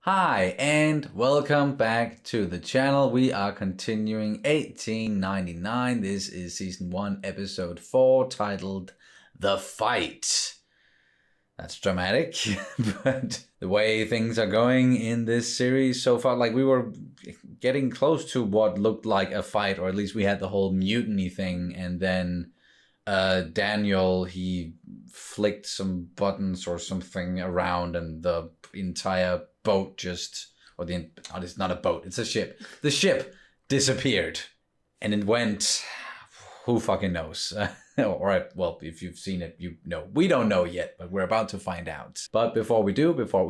Hi and welcome back to the channel. We are continuing 1899. This is season 1 episode 4 titled The Fight. That's dramatic, but the way things are going in this series so far, like we were getting close to what looked like a fight, or at least we had the whole mutiny thing, and then Daniel, he flicked some buttons or something around and the entire boat it's not a boat, it's a ship. The ship disappeared and it went, who fucking knows? Well, if you've seen it, you know. We don't know yet, but we're about to find out. But before we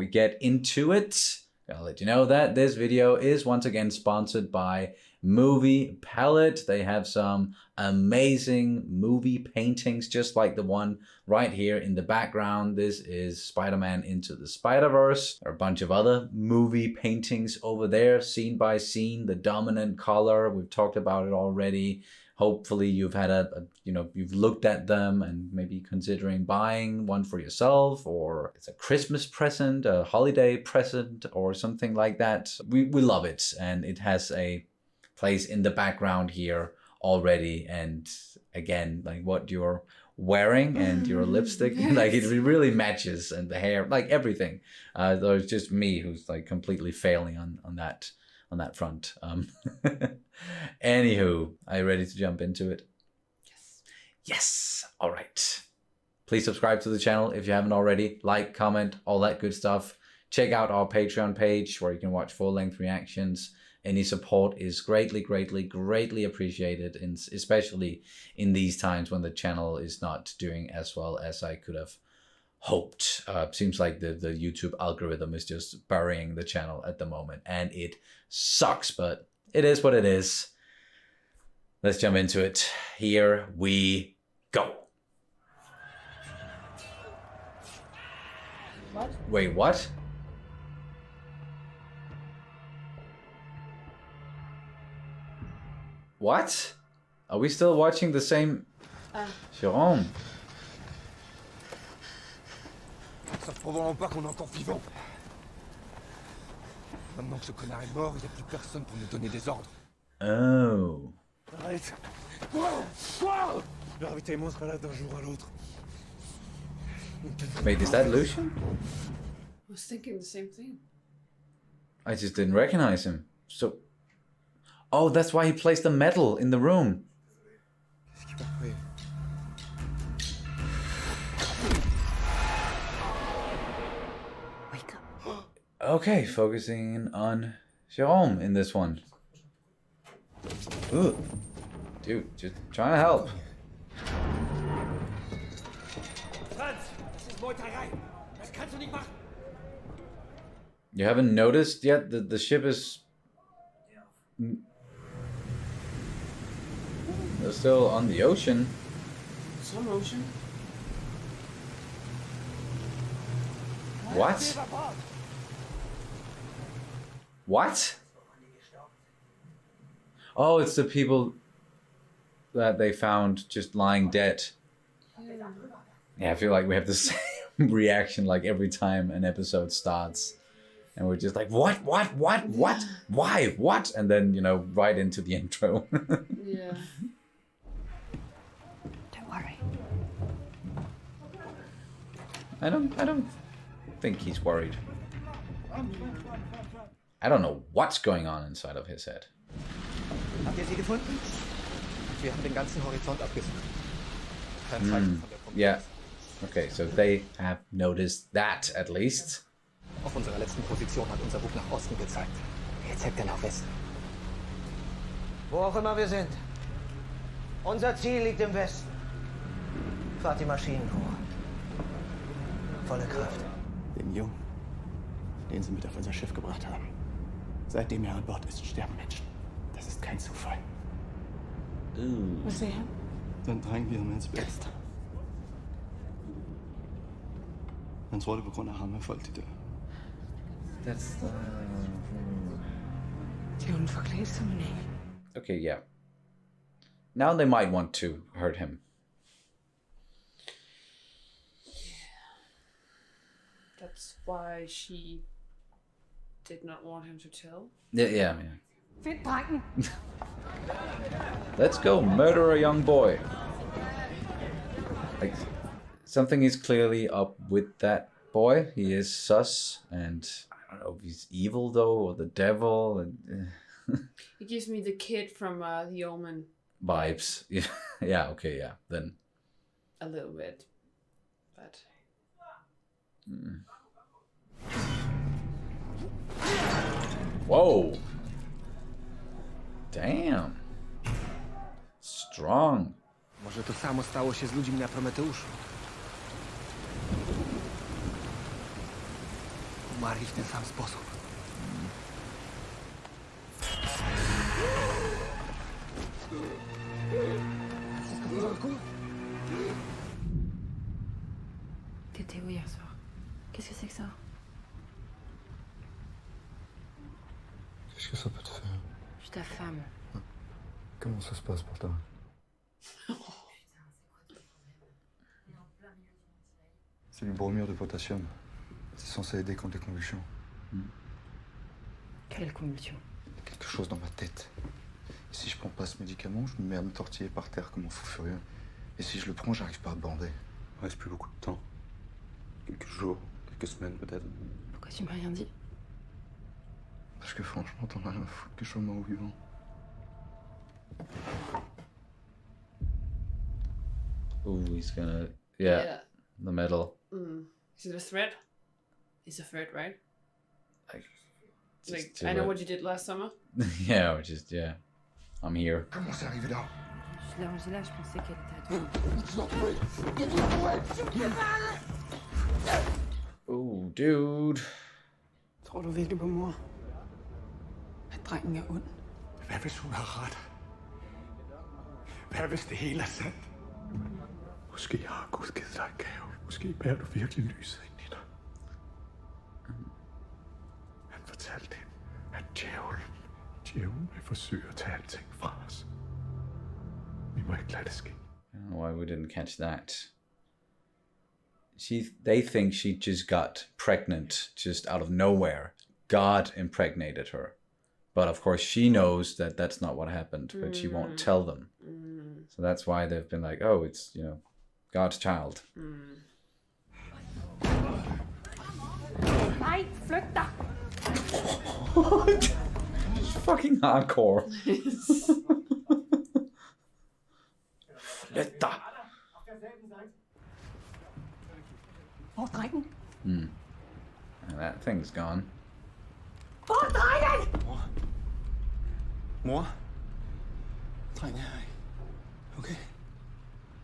get into it, I'll let you know that this video is once again sponsored by Movie Palette. They have some amazing movie paintings, just like the one right here in the background. This is Spider-Man Into the Spider-Verse. There are a bunch of other movie paintings over there, scene by scene, the dominant color. We've talked about it already. Hopefully you've had you've looked at them and maybe considering buying one for yourself, or it's a Christmas present, a holiday present, or something like that. We love it, and it has a place in the background here already. And again, like what you're wearing and your lipstick, like it really matches, and the hair, like everything. Though it's just me who's like completely failing on that front. Anywho, are you ready to jump into it? Yes. All right. Please subscribe to the channel if you haven't already. Like, comment, all that good stuff. Check out our Patreon page where you can watch full-length reactions. Any support is greatly appreciated, especially in these times when the channel is not doing as well as I could have hoped. Seems like the YouTube algorithm is just burying the channel at the moment, and it sucks, but it is what it is. Let's jump into it. Here we go. What? Wait, what? What? Are we still watching the same Jérôme? Ça fait probablement pas qu'on est encore vivant. Maintenant que ce connard est mort, il n'y a plus personne pour nous donner des ordres. Oh. Arrête! Quoi? La ravitaillement sera là d'un jour à l'autre. Wait, is that Lucian? I was thinking the same thing. I just didn't recognize him. So... Oh, that's why he placed the medal in the room. Qu'est-ce qui va arriver? Wake up. Okay, focusing on Jérôme in this one. Ooh. Dude, just trying to help. Franz, das ist Meuterei. Das kannst du nicht machen. You haven't noticed yet that the ship is... They're still on the ocean. Some ocean. What? What? Oh, it's the people that they found just lying dead. Yeah, I feel like we have the same reaction like every time an episode starts. And we're just like, what, why, what? And then, right into the intro. Yeah. Don't worry. I don't think he's worried. I don't know what's going on inside of his head. Habt ihr sie gefunden? Wir haben den ganzen Horizont abgesucht. Kein Zeichen von der Punkte. Yeah. Okay, so they have noticed that at least. Auf unserer letzten Position hat unser Bug nach Osten gezeigt. Jetzt hebt er nach Westen. Wo auch immer wir sind. Unser Ziel liegt im Westen. Fahrt die Maschinen hoch. Volle Kraft. Den Jungen, den sie mit auf unser Schiff gebracht haben. Seitdem er an Bord ist, sterben Menschen. Das ist kein Zufall. Was they have? Dann drängen wir ins Best. Han tror det på grund af ham, at folk de dør. That's the... De er forklædt som en engel. Okay, yeah. Now they might want to hurt him. That's why she did not want him to tell. Yeah. Find drengen. Let's go murder a young boy. Like, something is clearly up with that boy. He is sus, and I don't know if he's evil though, or the devil. And He gives me the kid from The Omen. Vibes. Yeah. Okay. Yeah. Then. A little bit, but. Whoa. Damn. Strong. Może to samo stało się z ludźmi na Prometeuszu. Umarli w ten sam sposób. T'étais où hier soir? Qu'est-ce que c'est que ça? Qu'est-ce que ça peut te faire? Je suis ta femme. Comment ça se passe pour toi? C'est du bromure de potassium. C'est censé aider contre les convulsions. Quelle convulsion? Il y a quelque chose dans ma tête. Et si je prends pas ce médicament, je me mets à me tortiller par terre comme un fou furieux. Et si je le prends, j'arrive pas à bander. Il reste plus beaucoup de temps. Quelques jours, quelques semaines peut-être. Pourquoi tu m'as rien dit? Parce que franchement, t'en as rien à foutre que je sois mort ou vivant. Ooh, he's gonna. Yeah. The medal. Is it a threat? It's a threat, right? Just I know what you did last summer. Yeah, or just, yeah. I'm here. Comment c'est arrivé là? Je l'ai rangée là, je pensais qu'elle était à toi. Ooh, dude. Tror du virkelig på mor? At drengen er ond? Hvad hvis hun har ret? Hvad hvis det hele er sandt? Måske har Gud givet dig en gave. Måske bærer du virkelig lyset ind i dig. Han fortalte hende, at djævlen vil forsøge at tage alting fra os. Vi må ikke lade det ske. I don't know why we didn't catch that. They think she just got pregnant just out of nowhere. God impregnated her. But of course she knows that that's not what happened, but she won't tell them. So that's why they've been like, oh, it's, God's child. Nej, flyt dig! What? It's fucking hardcore. Flyt dig. Hvor er drengen? And that thing's gone. Hvor er drengen? Mor? Drengen er her ikke. Okay.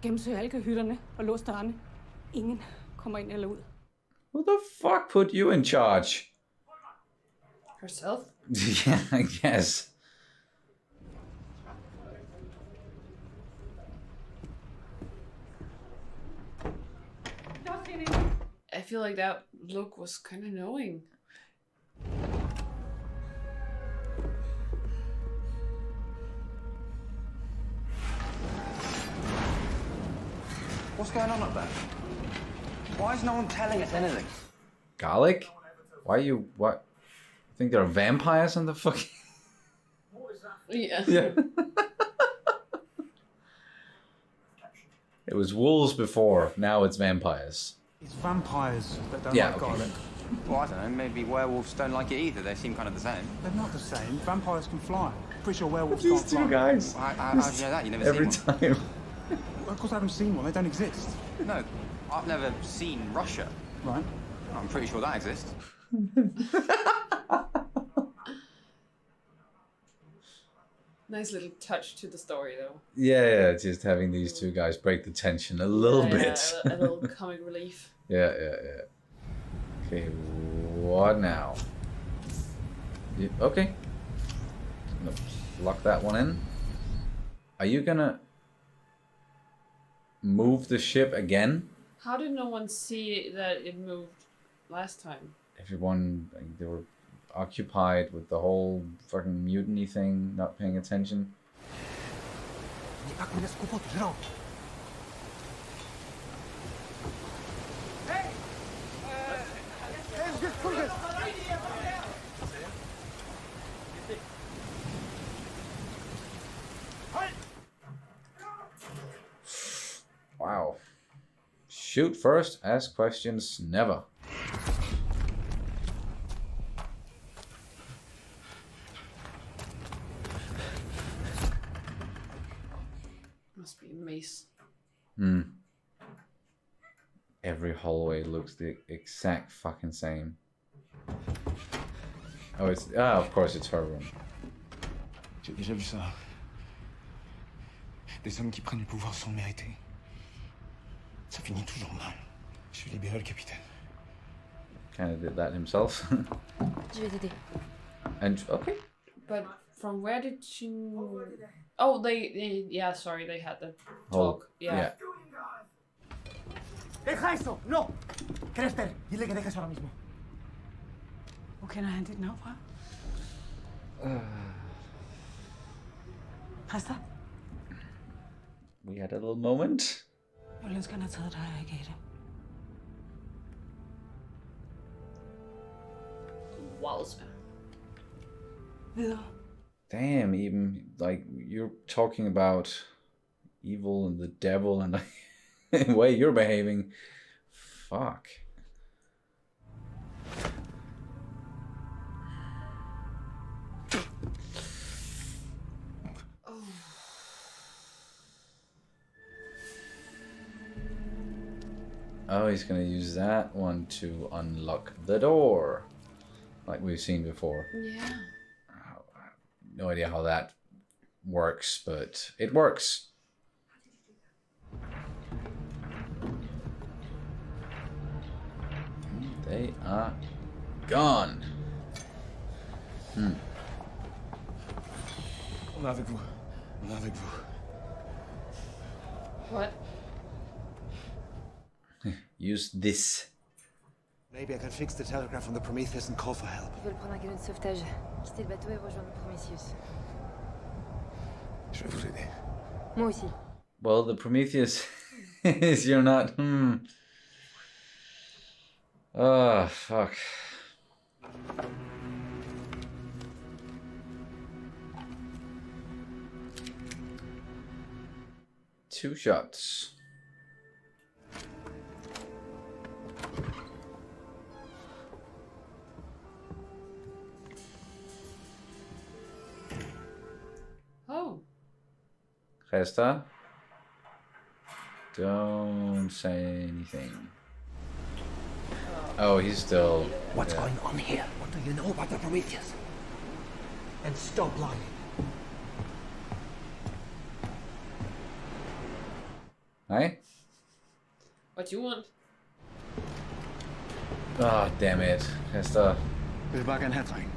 Gennemsøg alle kahytterne og lås dørene. Ingen kommer ind eller ud. Who the fuck put you in charge? Herself? Yeah, I guess. I feel like that look was kind of knowing. What's going on up there? Why is no one telling us anything? Garlic? What? Think there are vampires on the fucking... Yeah. Yeah. It was wolves before, now it's vampires. It's vampires that don't Yeah, like okay. garlic. Well, I don't know. Maybe werewolves don't like it either. They seem kind of the same. They're not the same. Vampires can fly. Pretty sure werewolves These can't two fly. guys. How do you know that? You never Every seen one? time. Of course I haven't seen one. They don't exist. No, I've never seen Russia. Right? I'm pretty sure that exists. Nice little touch to the story, though. Yeah, just having these two guys break the tension a little bit. A little comic relief. Yeah. Okay, what now? Okay. Gonna lock that one in. Are you gonna move the ship again? How did no one see that it moved last time? Everyone, they were occupied with the whole fucking mutiny thing, not paying attention. Shoot first, ask questions never. Must be a maze. Every hallway looks the exact fucking same. Oh, of course it's her room. J'ai déjà vu ça. Des hommes qui prennent le pouvoir sans le mériter. Ça finit toujours mal. Je suis libéré, le capitaine. Kind of did that himself. Je vais t'aider. And okay. But from where did she... Oh, they yeah, sorry, they had the talk. Yeah. ¡Deja eso! ¡No! Crester, dile que dejes ahora mismo. Hvor kender han dit navn fra? Christa? We had a little moment. Jeg ønsker, han har taget dig, og ikke det. Wowza. Videre. Damn, even like you're talking about evil and the devil and the way you're behaving. Fuck. Oh, he's gonna use that one to unlock the door, like we've seen before. Yeah. No idea how that works, but it works. They are gone. On est avec vous. On est avec vous. What? Use this. Maybe I can fix the telegraph on the Prometheus and call for help. Ils veulent prendre un canot de sauvetage, quitter le bateau et rejoindre Prometheus. Je vais vous aider. Moi aussi. Well, the Prometheus is you're not. Oh, fuck. Two shots. Oh. Resta. Don't say anything. Oh, he's still. What's going on here? What do you know about the Prometheus? And stop lying. Hey? What you want? Oh, damn it. Resta. Jeg vil bare gerne have dreng.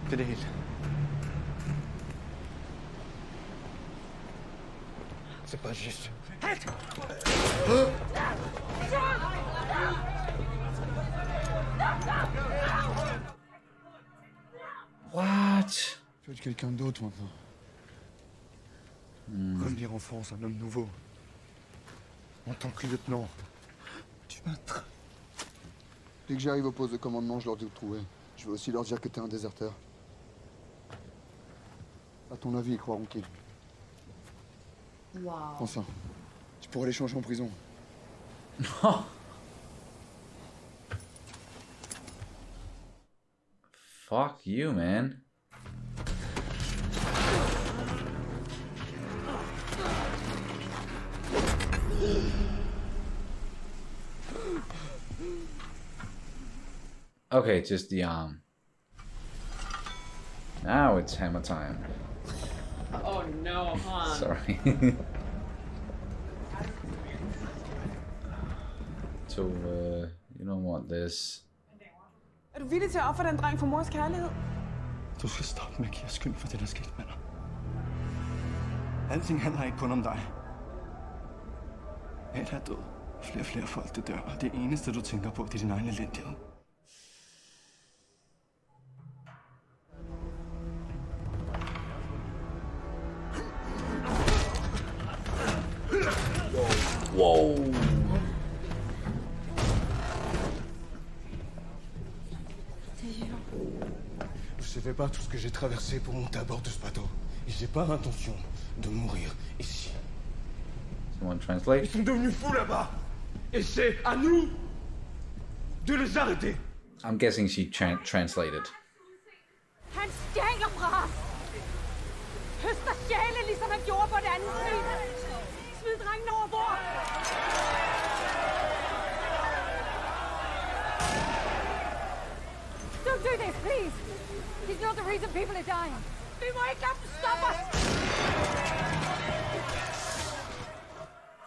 Det er det hele. C'est pas juste. What? Je veux être quelqu'un d'autre maintenant. Revenir en France, un homme nouveau. En tant que lieutenant. Tu m'as... Dès que j'arrive au poste de commandement, je leur dis où te trouver. Je veux aussi leur dire que t'es un déserteur. À ton avis, ils croiront qui? Wow. Enfin, tu pourrais les changer en prison. Fuck you, man. Okay, just the arm. Now it's hammer time. Oh no, Han. Sorry. So, you don't want this. Er du villig til at ofre den dreng for mors kærlighed? Du skal stoppe med at give os skyld for det, der skete med dig. Alting handler ikke kun om dig. Alle er død. Flere og flere folk, der dør. Og det eneste, du tænker på, det er din egen elendighed. Whoa. Je savais pas tout ce que j'ai traversé pour monter à bord de ce bateau. Et j'ai pas l'intention de mourir ici. Someone translate. Ils sont devenus fous là-bas. Et c'est à nous de les arrêter. I'm guessing she translated. Han stjæler fra os! Høster sjæle, ligesom han gjorde på det andet skib! Smid drengen over bord! Don't do this, please! He's not the reason people are dying! Vi må ikke lade dem stoppe os!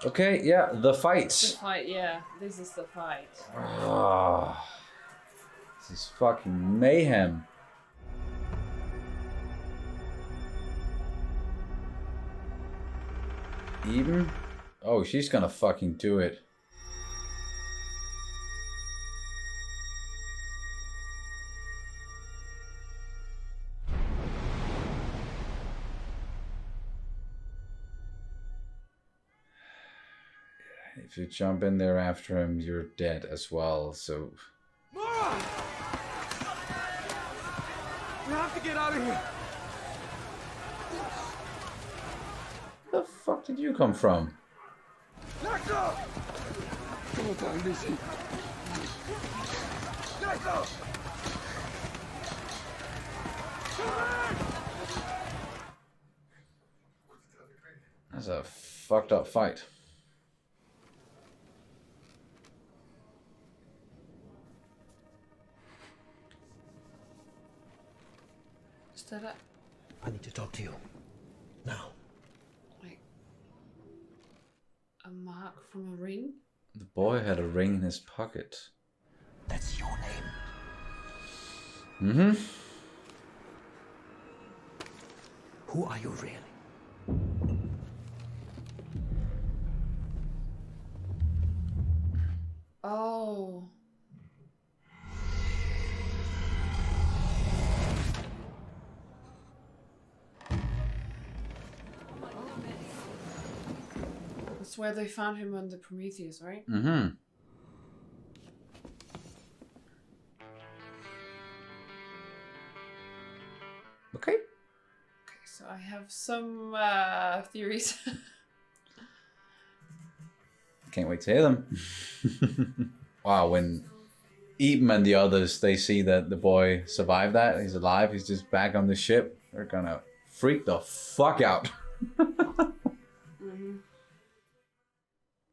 Okay, yeah, the fight. The fight, yeah. This is the fight. Oh, this is fucking mayhem. Even? Oh, she's gonna fucking do it. If you jump in there after him, you're dead as well, so... Mora! We have to get out of here. Where the fuck did you come from? Let's go! Come on, time, Lucy. Let's go! That's a fucked up fight. Is that I need to talk to you. Now. a mark from a ring? The boy had a ring in his pocket. That's your name. Mm-hmm. Who are you really? Oh. That's where they found him on the Prometheus, right? Mm-hmm. Okay. Okay, so I have some theories. Can't wait to hear them. Wow, when Eben and the others, they see that the boy survived that, he's alive, he's just back on the ship, they're gonna freak the fuck out.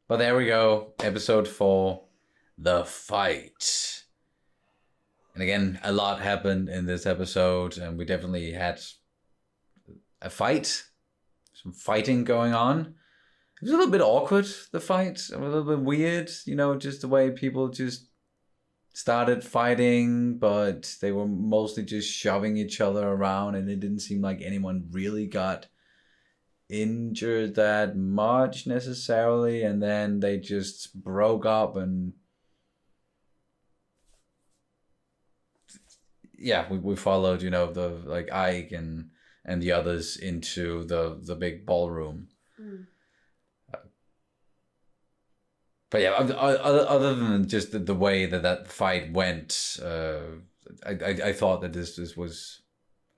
But there we go, episode 4, The Fight. And again, a lot happened in this episode, and we definitely had a fight, some fighting going on. It was a little bit awkward, the fight, a little bit weird, you know, just the way people just started fighting, but they were mostly just shoving each other around, and it didn't seem like anyone really got injured that much necessarily, and then they just broke up, and yeah, we followed, you know, the like Ike and the others into the big ballroom. But yeah, other than just the way that fight went, I thought that this was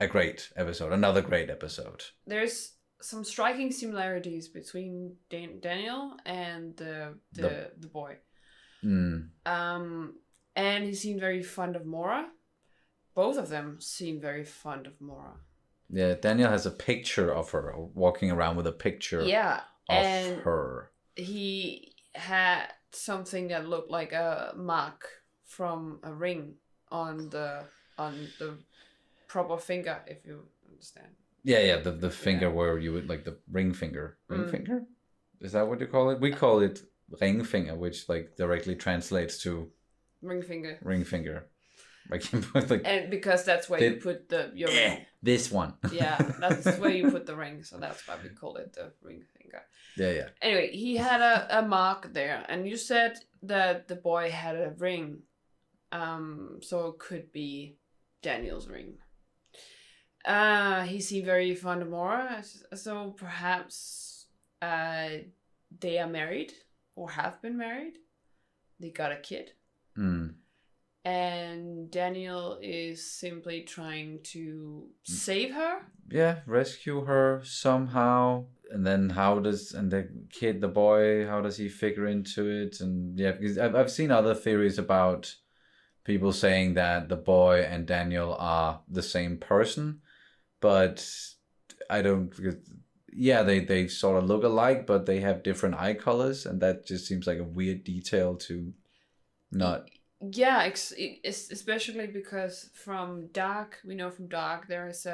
a great episode, another great episode. There's some striking similarities between Daniel and the boy. And he seemed very fond of Mora. Both of them seem very fond of Mora. Yeah, Daniel has a picture of her, walking around with a picture of her. He had something that looked like a mark from a ring on the proper finger, if you understand. Yeah, the finger where you would, like the ring finger. Ring finger? Is that what you call it? We call it ring finger, which like directly translates to ring finger. Ring finger. Like, and because that's where you put your ring. This one. Yeah, that's where you put the ring, so that's why we call it the ring finger. Yeah. Anyway, he had a mark there, and you said that the boy had a ring, so it could be Daniel's ring. He seemed very fond of Mora, so perhaps they are married or have been married. They got a kid. and Daniel is simply trying to save her. Yeah, rescue her somehow. And then the boy, how does he figure into it? And yeah, because I've seen other theories about people saying that the boy and Daniel are the same person, but I don't. Yeah, they sort of look alike, but they have different eye colors, and that just seems like a weird detail to not. Yeah, especially because from Dark, we know from Dark there is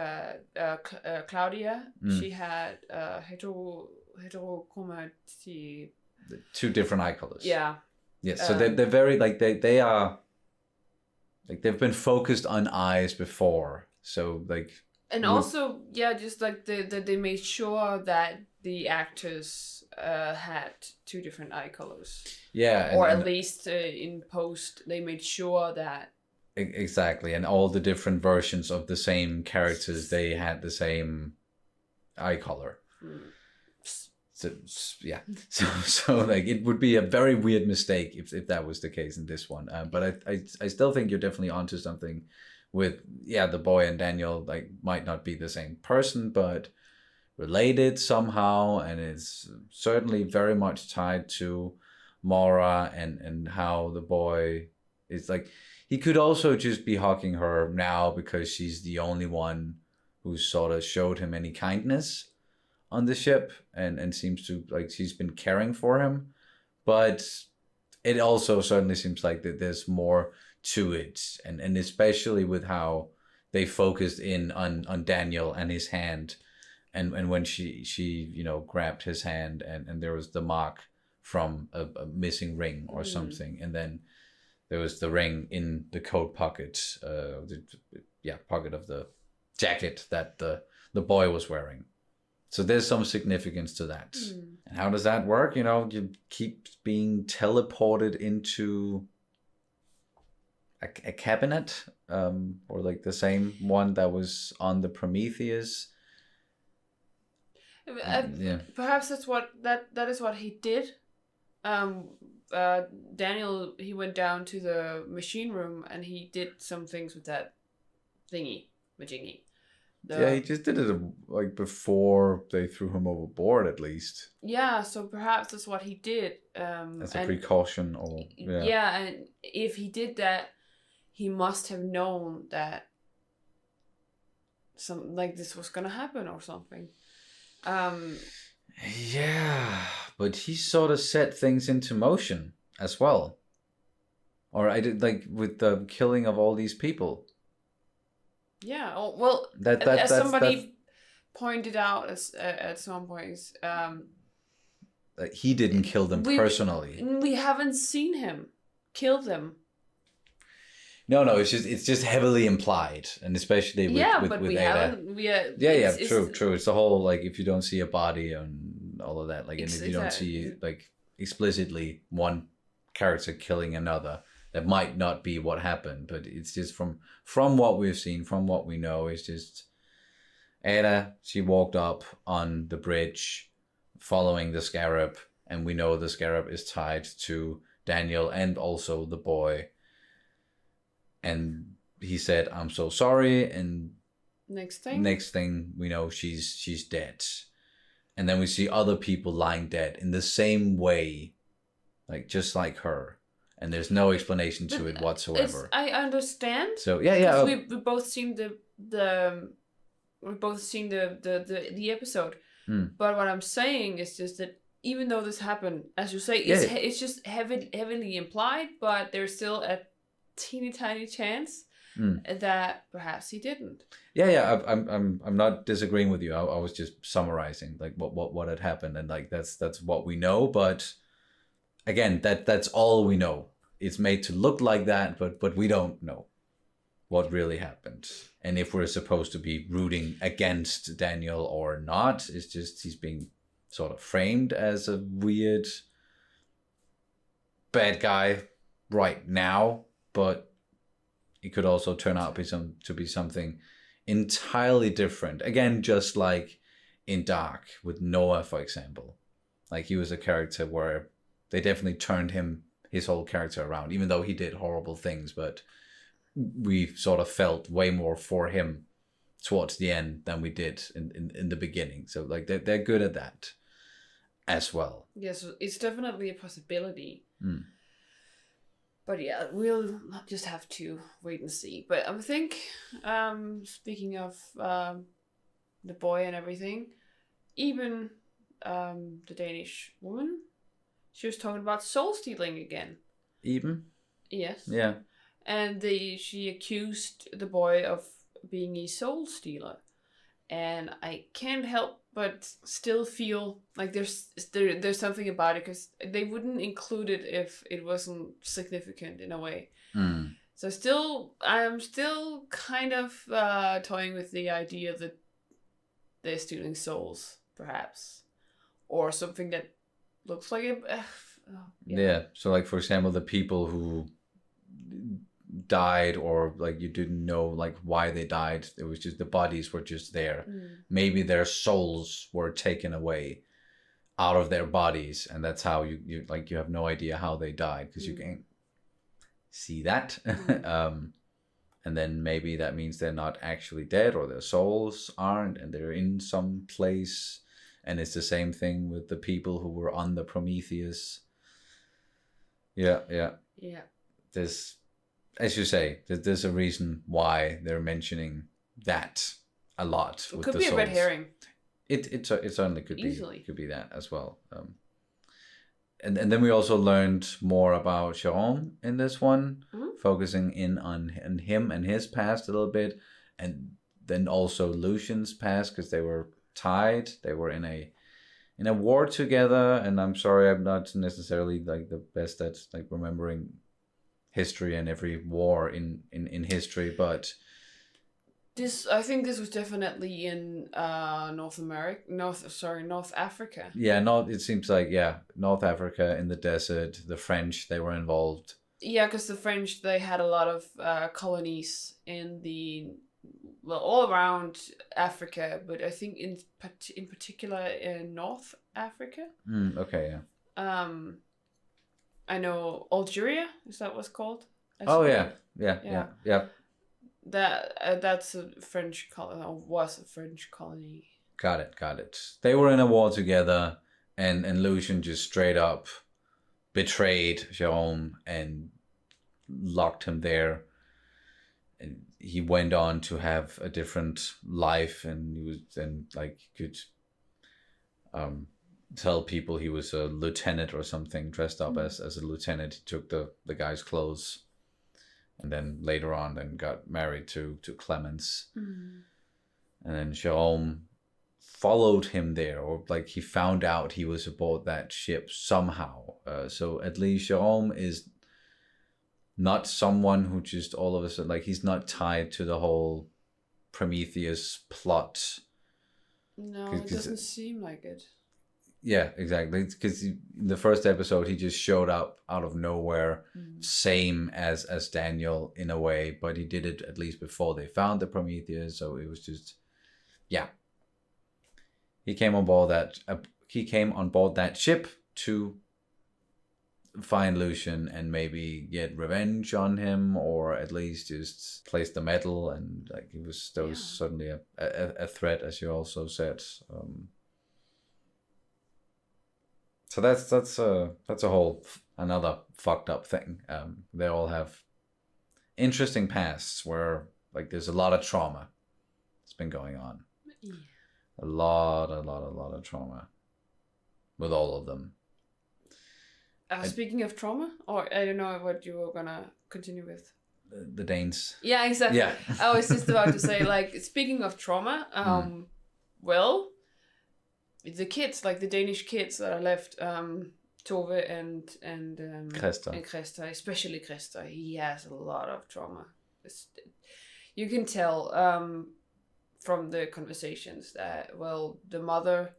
Claudia. She had heterochromaty. Two different eye colors. Yeah. Yes, so they're very they are like they've been focused on eyes before, so like. And also, yeah, just like they made sure that the actors had two different eye colors. Yeah, or at least in post, they made sure that. Exactly, and all the different versions of the same characters, they had the same eye color. So yeah, so like it would be a very weird mistake if that was the case in this one. But I still think you're definitely onto something. With the boy and Daniel like might not be the same person, but related somehow, and it's certainly very much tied to Maura and how the boy is like. He could also just be hugging her now because she's the only one who sort of showed him any kindness on the ship, and seems to like she's been caring for him, but it also certainly seems like that there's more to it, and especially with how they focused in on Daniel and his hand, and when she grabbed his hand, and there was the mark from a missing ring or something, and then there was the ring in the coat pocket, pocket of the jacket that the boy was wearing. So there's some significance to that. And how does that work? You keep being teleported into a cabinet, or like the same one that was on the Prometheus. Perhaps that's that is what he did. Daniel, he went down to the machine room and he did some things with that thingy, majingy. He just did it like before they threw him overboard, at least. Yeah, so perhaps that's what he did. As a precaution, or and if he did that, he must have known that something like this was gonna happen or something. Yeah, but he sort of set things into motion as well. Or I did like with the killing of all these people. Yeah. Well, as somebody pointed out at some points, he didn't kill them personally. We haven't seen him kill them. No, it's just heavily implied, and especially with Ada. True. It's the whole like if you don't see a body and all of that, like, and if you don't see like explicitly one character killing another, that might not be what happened. But it's just from what we've seen, from what we know, it's just Ada. She walked up on the bridge, following the scarab, and we know the scarab is tied to Daniel and also the boy. And he said, "I'm so sorry." And next thing we know, she's dead. And then we see other people lying dead in the same way, like just like her. And there's no explanation to it whatsoever. I understand. So yeah. We both seen the episode. But what I'm saying is just that even though this happened, as you say, it's just heavily implied, but there's still a teeny tiny chance that perhaps he didn't. I'm not disagreeing with you. I was just summarizing like what had happened, and like that's what we know. But again, that's all we know. It's made to look like that, but we don't know what really happened, and if we're supposed to be rooting against Daniel or not. It's just he's being sort of framed as a weird bad guy right now. But it could also turn out to be something entirely different. Again, just like in Dark with Noah, for example. Like he was a character where they definitely turned his whole character around, even though he did horrible things. But we sort of felt way more for him towards the end than we did in the beginning. So like they're good at that as well. Yes, it's definitely a possibility. Mm. But yeah, we'll just have to wait and see. But I think, speaking of the boy and everything, even the Danish woman, she was talking about soul stealing again. Even? Yes. Yeah. And she accused the boy of being a soul stealer. And I can't help but still feel like there's something about it, because they wouldn't include it if it wasn't significant in a way. Mm. So I'm still kind of toying with the idea that they're stealing souls, perhaps, or something that looks like it. Yeah. So like, for example, the people who died, or like you didn't know like why they died, it was just the bodies were just there. Maybe their souls were taken away out of their bodies, and that's how you like, you have no idea how they died, because you can't see that. And then maybe that means they're not actually dead, or their souls aren't, and they're in some place. And it's the same thing with the people who were on the Prometheus. Yeah. There's, as you say, there's a reason why they're mentioning that a lot. It with could the be souls. a red herring. It certainly could Easily. be that as well. And then we also learned more about Jerome in this one, focusing in on him and his past a little bit, and then also Lucian's past, because they were tied. They were in a war together, and I'm sorry, I'm not necessarily like the best at like remembering history and every war in history, but I think this was definitely in North Africa. Yeah, it seems like, North Africa, in the desert. The French, they were involved. Yeah, because the French, they had a lot of colonies all around Africa, but I think in particular in North Africa. Okay, yeah. I know Algeria, is that what's called? Yeah. That's a French colony, or was a French colony. Got it. They were in a war together, and Lucian just straight up betrayed Jerome and locked him there. And he went on to have a different life, and he was then like could tell people he was a lieutenant or something, dressed up as a lieutenant. He took the guy's clothes, and then later on then got married to Clemens. And then Jerome followed him there, or like he found out he was aboard that ship somehow. So at least Jerome is not someone who just all of a sudden, like, he's not tied to the whole Prometheus plot. No, it doesn't seem like it. Yeah, exactly. Because in the first episode, he just showed up out of nowhere, same as Daniel in a way, but he did it at least before they found the Prometheus. So it was just, he came on board that ship to find Lucian and maybe get revenge on him, or at least just place the medal. And like there was suddenly a threat, as you also said. So that's a whole another fucked up thing. They all have interesting pasts where like there's a lot of trauma that's been going on. Yeah. A lot of trauma with all of them. Speaking of trauma, or I don't know what you were gonna continue with. The Danes. Yeah, exactly. Yeah. I was just about to say, like, speaking of trauma, well, the kids, like the Danish kids that are left, Tove and Kresta, especially Kresta, he has a lot of trauma. You can tell from the conversations that, well, the mother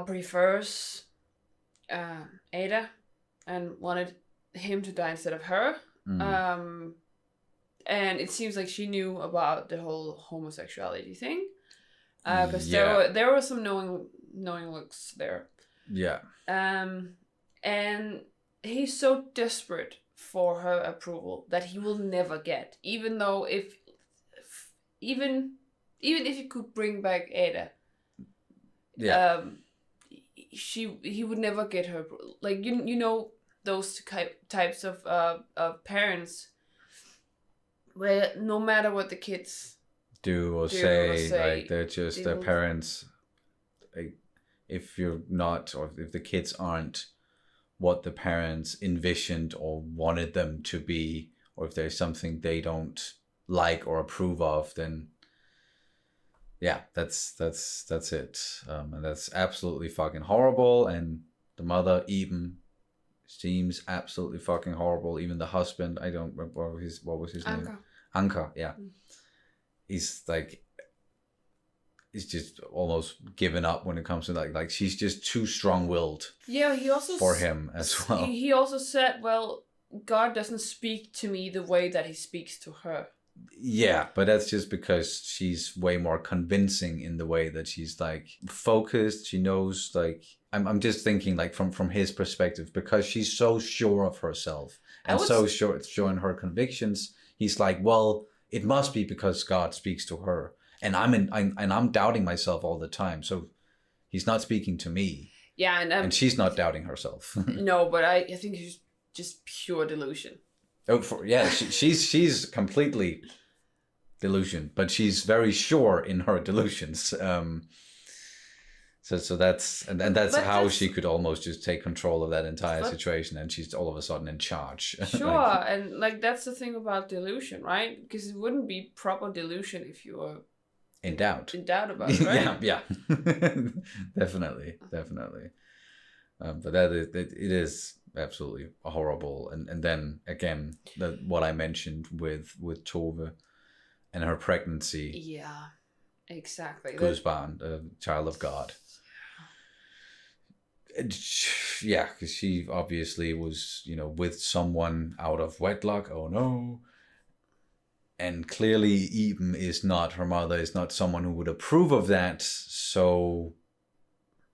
prefers Ada and wanted him to die instead of her. And it seems like she knew about the whole homosexuality thing. Because there were some knowing looks there. Yeah. And he's so desperate for her approval that he will never get, even though even if he could bring back Ada, he would never get her approval. Like you know those types of parents where no matter what the kids do or say, like they're just their parents. Like, if you're not, or if the kids aren't what the parents envisioned or wanted them to be, or if there's something they don't like or approve of, then yeah, that's it. And that's absolutely fucking horrible. And the mother even seems absolutely fucking horrible. Even the husband, I don't remember what was his name? Anka, yeah. He's like, he's just almost given up when it comes to like she's just too strong-willed. Yeah, he also for him as well. He also said, well, God doesn't speak to me the way that he speaks to her. Yeah, but that's just because she's way more convincing in the way that she's like focused. She knows, like, I'm just thinking like from his perspective, because she's so sure of herself and so sure in her convictions. He's like, well, it must be because God speaks to her, and I'm doubting myself all the time. So he's not speaking to me. Yeah, and she's not doubting herself. No, but I think it's just pure delusion. Oh, she's completely delusion, but she's very sure in her delusions. So that's how she could almost just take control of that entire situation, and she's all of a sudden in charge. Sure, and like that's the thing about delusion, right? Because it wouldn't be proper delusion if you were in doubt about it, right? yeah. definitely. But it is absolutely horrible. And then again, what I mentioned with Tove and her pregnancy. Yeah, exactly. Gusbarn, a child of God. Yeah, because she obviously was, with someone out of wedlock. Oh no. And clearly her mother is not someone who would approve of that. So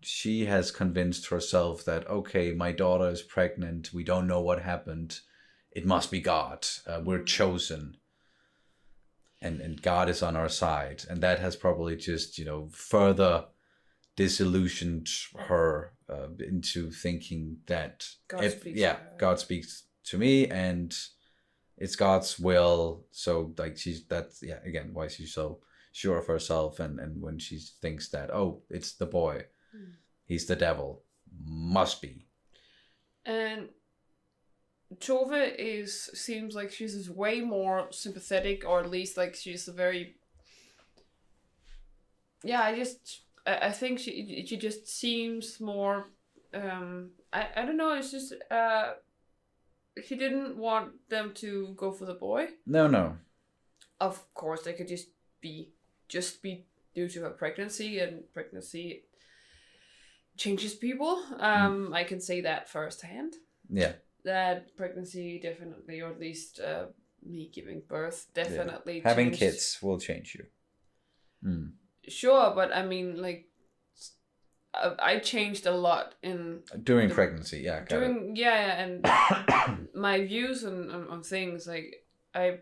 she has convinced herself that, okay, my daughter is pregnant. We don't know what happened. It must be God. We're chosen. And God is on our side. And that has probably just, further disillusioned her into thinking that God speaks to me and it's God's will. So like again, why she's so sure of herself, and when she thinks that, oh, it's the boy, he's the devil, must be. And Tove seems like she's way more sympathetic, or at least like she's a very I think she just seems more I don't know, it's just she didn't want them to go for the boy. No. Of course they could just be due to her pregnancy, and pregnancy changes people. I can say that firsthand. Yeah. That pregnancy definitely, or at least me giving birth definitely having kids will change you. Sure, but I mean, like, I changed a lot during pregnancy. And my views on things, like, I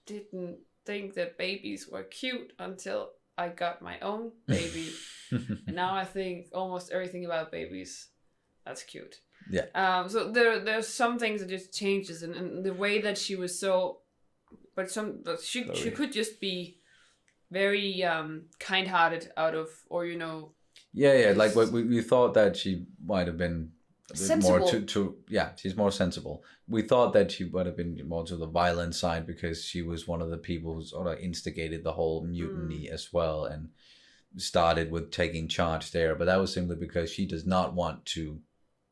didn't think that babies were cute until I got my own baby. And now I think almost everything about babies, that's cute. Yeah. So there's some things that just changes, and the way that she was so, but she could just be very kind-hearted out of, or Yeah, like we thought that she might have been a bit sensible. More she's more sensible. We thought that she would have been more to the violent side because she was one of the people who sort of instigated the whole mutiny as well, and started with taking charge there. But that was simply because she does not want to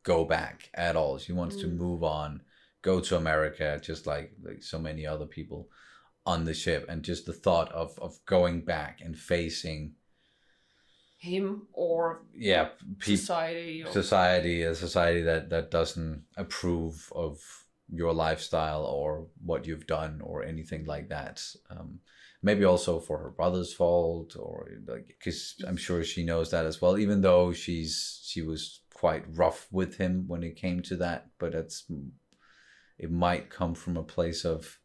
go back at all. She wants to move on, go to America, just like so many other people on the ship. And just the thought of going back and facing him or society, a society that doesn't approve of your lifestyle or what you've done or anything like that. Maybe also for her brother's fault, or like, because I'm sure she knows that as well, even though she was quite rough with him when it came to that. But it might come from a place of,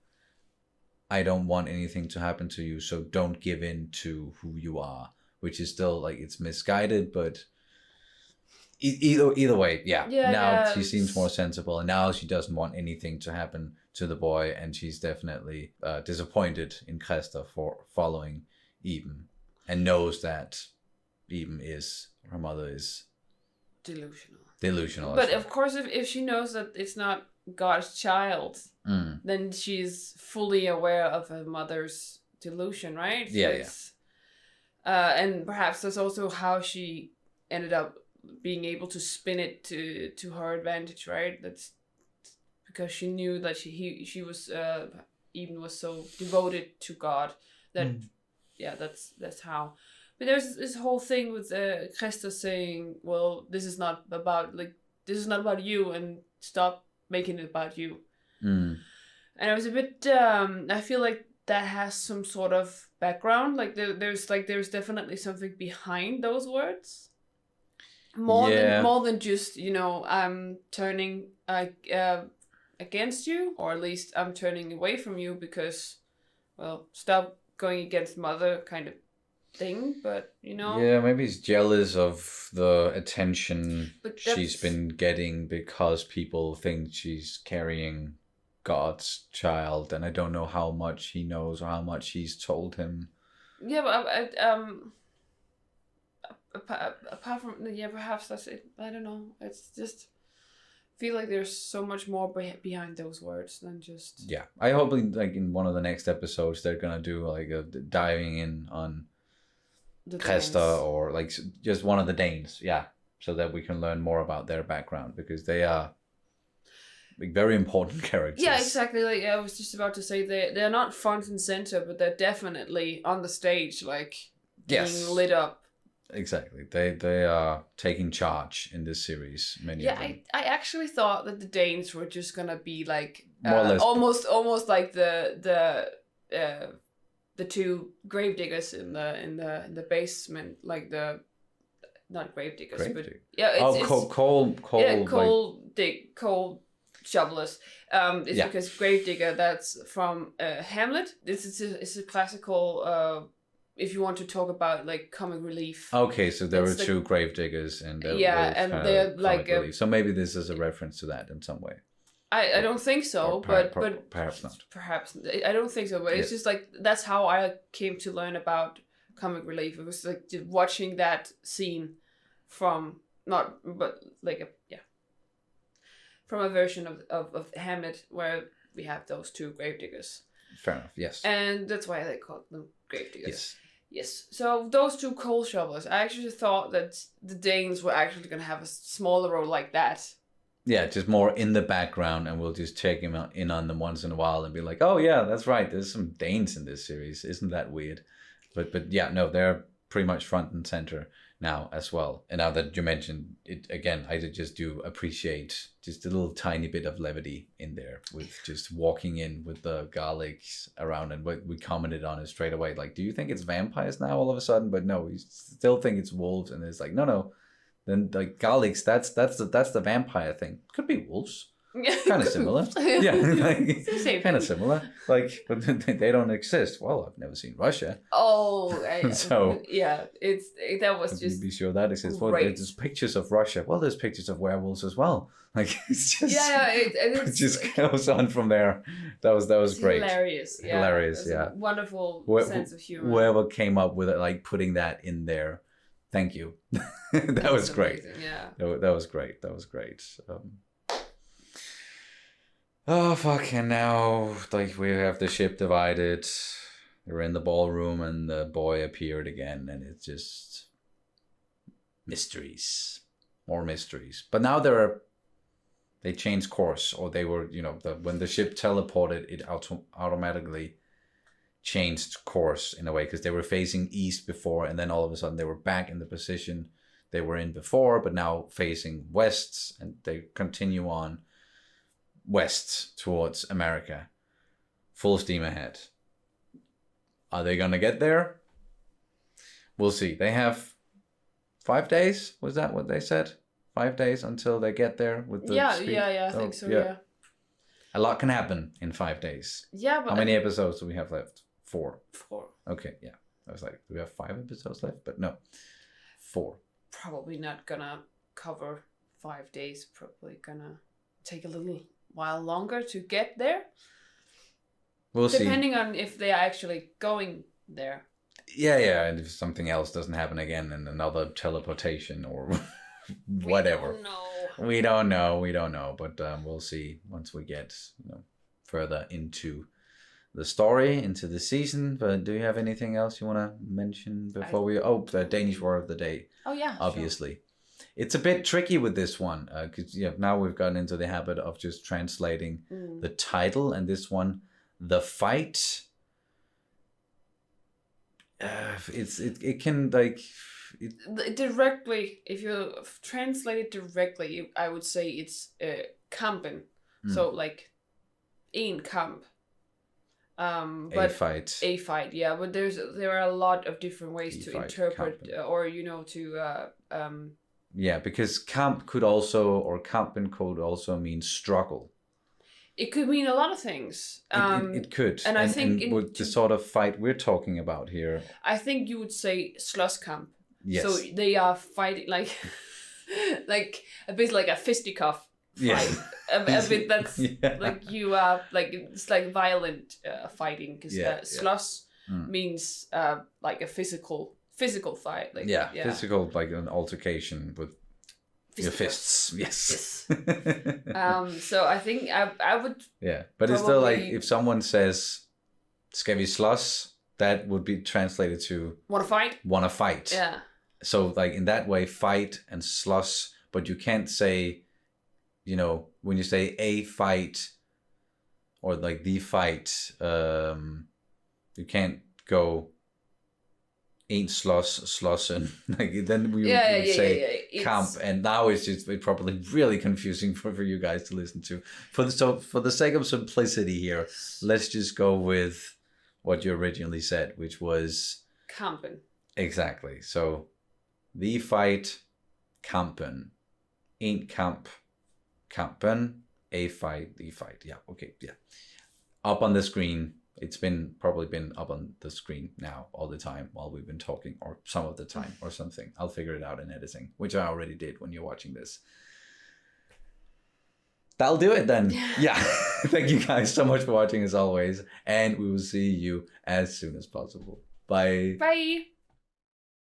I don't want anything to happen to you, so don't give in to who you are, which is still like, it's misguided, but either way, now she seems more sensible, and now she doesn't want anything to happen to the boy, and she's definitely disappointed in Kresta for following Eben, and knows that Eben her mother is delusional. But of course, if she knows that it's not God's child, then she's fully aware of her mother's delusion, right? And perhaps that's also how she ended up being able to spin it to her advantage, right? That's because she knew that she was Eben was so devoted to God that that's how. But there's this whole thing with Kresta saying, well, this is not about you, and stop making it about you. And I was a bit I feel like that has some sort of background, like there's definitely something behind those words. More than just, I'm turning against you, or at least I'm turning away from you because, well, stop going against mother kind of thing. But maybe he's jealous of the attention she's been getting because people think she's carrying God's child, and I don't know how much he knows or how much he's told him. Apart from perhaps that's it. I don't know. It's just feel like there's so much more behind those words than just. Yeah, I hope like in one of the next episodes they're gonna do like a diving in on Kresta, or like just one of the Danes. Yeah, so that we can learn more about their background, because they are like very important characters. Yeah, exactly. Like I was just about to say, they're not front and center, but they're definitely on the stage, like being lit up. Exactly. They are taking charge in this series. Many of them. I actually thought that the Danes were just gonna be like more or less almost like the two gravediggers in the basement, like the not gravediggers, but coal shovelers. Because gravedigger, that's from Hamlet. It's a classical. If you want to talk about like comic relief. Okay, so there were two gravediggers, and they're like so maybe this is a reference to that in some way. I don't think so, but perhaps not. Perhaps I don't think so, but it's just like that's how I came to learn about comic relief. It was like watching that scene from from a version of Hamlet where we have those two gravediggers. Fair enough. Yes. And that's why they called them gravediggers. Yes. So those two coal shovelers, I actually thought that the Danes were actually going to have a smaller role like that. Yeah, just more in the background, and we'll just check him in on them once in a while and be like, oh yeah, that's right, there's some Danes in this series. Isn't that weird? But yeah, no, they're pretty much front and center now as well. And now that you mentioned it again, I just do appreciate just a little tiny bit of levity in there with just walking in with the garlics around, and we commented on it straight away. Like, do you think it's vampires now all of a sudden? But no, we still think it's wolves, and it's like, no. Then like garlics, that's the vampire thing. Could be wolves. Kind of similar. Yeah, like, kind of similar. Like, but they don't exist. Well, I've never seen Russia. Oh, so yeah, that was just. Be sure that exists. Well, there's pictures of Russia. Well, there's pictures of werewolves as well. Like, it's just it just goes on from there. That was great. Hilarious. Yeah. Hilarious. Yeah. Wonderful sense of humor. Whoever came up with it, like putting that in there. Thank you. That was great. Amazing, yeah. That was great. That was great. Oh fuck! And now, like, we have the ship divided. We're in the ballroom, and the boy appeared again, and it's just mysteries, more mysteries. But now they changed course, or they were, when the ship teleported, it automatically changed course in a way, because they were facing east before, and then all of a sudden they were back in the position they were in before, but now facing west, and they continue on west towards America, full steam ahead. Are they gonna get there? We'll see. They have 5 days. Was that what they said? 5 days until they get there with the speed? I think so. Yeah. A lot can happen in 5 days. Yeah, but how many episodes do we have left? 4. 4. Okay, yeah. I was like, do we have 5 episodes left? But no, 4. Probably not gonna cover 5 days. Probably gonna take a little while longer to get there. We'll see. Depending on if they are actually going there. Yeah, and if something else doesn't happen again and another teleportation or whatever. We don't know, but we'll see once we get further into the story, into the season. But do you have anything else you want to mention before the Danish word of the day? Oh yeah, obviously. Sure. It's a bit tricky with this one because now we've gotten into the habit of just translating the title, and this one, The Fight. It can directly, if you translate it directly, I would say it's kampen. So like en kamp. But a fight, yeah. But there are a lot of different ways to interpret yeah, because kamp could also, or kampen could also mean struggle. It could mean a lot of things. It could. And I think with the sort of fight we're talking about here, I think you would say slåsskamp. Yes. So they are fighting like a bit like a fisticuff fight. Yes. A bit that's like you are like it's like violent fighting because slåss means like a physical fight. Like physical, like an altercation with your fists. Yes. So I think I would. Yeah, but it's still like if someone says "Ska vi slåss," that would be translated to "Wanna fight." Wanna fight. Yeah. So like in that way, fight and slåss, but you can't say, when you say a fight or like the fight, you can't go ain't slåssen. Like then we would say camp, and now it's probably really confusing for you guys to listen to. For the sake of simplicity here, let's just go with what you originally said, which was kampen. Exactly. So the fight, kampen, ain't kamp, kampen, a fight, the fight. Yeah. Okay. Yeah. Up on the screen. It's probably been up on the screen now all the time while we've been talking, or some of the time, or something. I'll figure it out in editing, which I already did when you're watching this. That'll do it then. Yeah. Thank you guys so much for watching as always, and we will see you as soon as possible. Bye. Bye.